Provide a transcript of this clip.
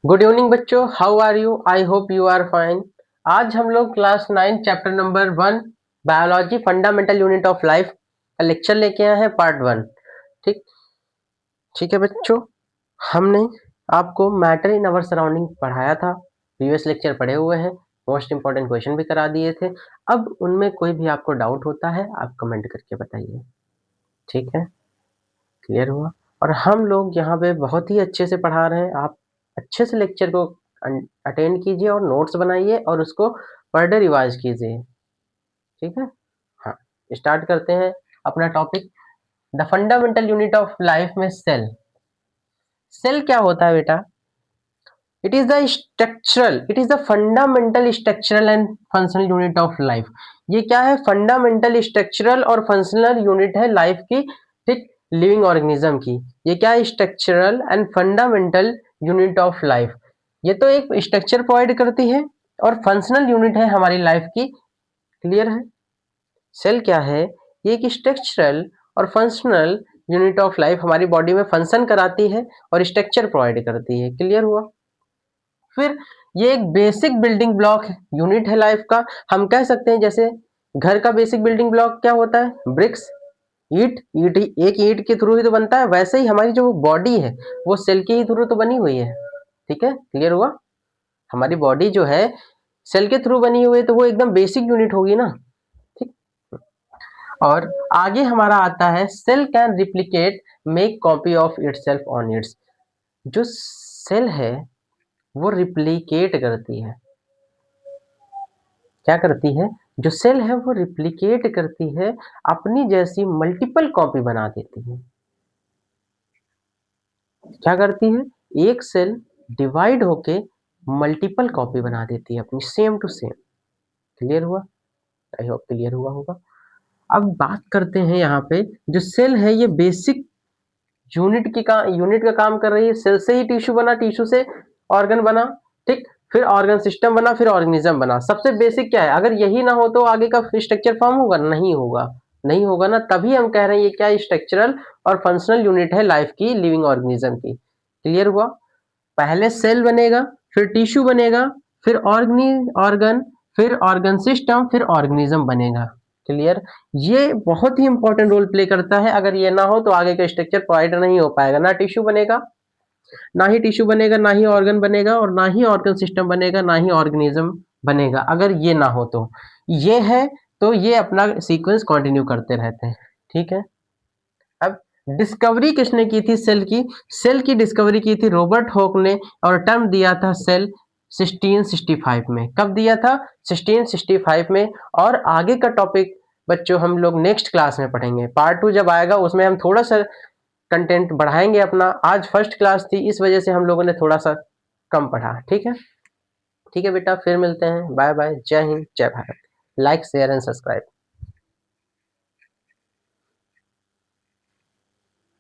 Good evening बच्चों, how are you? I hope you are fine. आज हम लोग class 9 chapter number 1 biology fundamental unit of life का lecture लेके आए हैं, पार्ट 1। ठीक ठीक है बच्चों, हमने आपको मैटर इन अवर सराउंडिंग पढ़ाया था, प्रीवियस लेक्चर पढ़े हुए हैं, मोस्ट इंपॉर्टेंट क्वेश्चन भी करा दिए थे। अब उनमें कोई भी आपको डाउट होता है आप कमेंट करके बताइए। ठीक है, क्लियर हुआ? और हम लोग यहाँ पे बहुत ही अच्छे से पढ़ा रहे हैं, आप अच्छे से लेक्चर को अटेंड कीजिए और नोट्स बनाइए और उसको पर डे रिवाइज कीजिए। ठीक है, हाँ, स्टार्ट करते हैं अपना topic. The fundamental unit of life में सेल। सेल क्या होता है बेटा? It is the fundamental structural and functional unit of life. ये क्या है? फंडामेंटल स्ट्रक्चरल और फंक्शनल यूनिट है लाइफ की। ठीक, लिविंग ऑर्गेनिज्म की। ये क्या है? Structural and fundamental unit of life. ये तो एक स्ट्रक्चर प्रोवाइड करती है और फंक्शनल यूनिट है हमारी लाइफ की। क्लियर है? सेल क्या है? ये एक स्ट्रक्चरल और फंक्शनल यूनिट ऑफ लाइफ, हमारी बॉडी में फंक्शन कराती है और स्ट्रक्चर प्रोवाइड करती है। क्लियर हुआ? फिर ये एक बेसिक बिल्डिंग ब्लॉक यूनिट है लाइफ का। हम कह सकते हैं जैसे घर का बेसिक बिल्डिंग ब्लॉक क्या होता है? ब्रिक्स, ईट। ईट एक ईट के थ्रू ही तो बनता है, वैसे ही हमारी जो बॉडी है वो सेल के ही थ्रू तो बनी हुई है। ठीक है, क्लियर हुआ? हमारी बॉडी जो है सेल के थ्रू बनी हुई है, तो वो एकदम बेसिक यूनिट होगी ना। ठीक, और आगे हमारा आता है cell can replicate, make copy of itself on its. जो सेल है वो रिप्लिकेट करती है। क्या करती है? जो सेल है वो रिप्लिकेट करती है, अपनी जैसी मल्टीपल कॉपी बना देती है। क्या करती है? एक सेल डिवाइड होके मल्टीपल कॉपी बना देती है अपनी, सेम टू सेम। क्लियर हुआ? आई होप क्लियर हुआ होगा। अब बात करते हैं यहाँ पे, जो सेल है ये बेसिक यूनिट का काम कर रही है। सेल से ही टिश्यू बना, टिश्यू से ऑर्गन बना, ठीक, फिर ऑर्गन सिस्टम बना, फिर ऑर्गेनिज्म बना। सबसे बेसिक क्या है? अगर यही ना हो तो आगे का स्ट्रक्चर फॉर्म होगा? नहीं होगा, नहीं होगा ना। तभी हम कह रहे हैं ये क्या स्ट्रक्चरल और फंक्शनल यूनिट है लाइफ की, लिविंग ऑर्गेनिज्म की। क्लियर हुआ? पहले सेल बनेगा, फिर टिश्यू बनेगा, फिर ऑर्गन, फिर ऑर्गन सिस्टम, फिर ऑर्गेनिज्म बनेगा। क्लियर? ये बहुत ही इंपॉर्टेंट रोल प्ले करता है। अगर ये ना हो तो आगे का स्ट्रक्चर प्रोवाइड नहीं हो पाएगा। ना टिश्यू बनेगा, ना ही टिश्यू बनेगा, ना ही ऑर्गन बनेगा, और ना ही ऑर्गन सिस्टम बनेगा, ना ही ऑर्गेनिज्म बनेगा, अगर ये ना हो तो। ये है तो ये अपना सीक्वेंस कंटिन्यू करते रहते हैं। ठीक है, अब डिस्कवरी किसने की थी सेल की? सेल की डिस्कवरी की थी रॉबर्ट हॉक ने, और टर्म दिया था सेल 1665 में। कब दिया था? 1665 में। और आगे का टॉपिक बच्चों हम लोग नेक्स्ट क्लास में पढ़ेंगे। पार्ट 2 जब आएगा उसमें हम थोड़ा सा कंटेंट बढ़ाएंगे अपना। आज फर्स्ट क्लास थी, इस वजह से हम लोगों ने थोड़ा सा कम पढ़ा। ठीक है, ठीक है बेटा, फिर मिलते हैं। बाय बाय, जय हिंद, जय Bharat. Like, share and subscribe.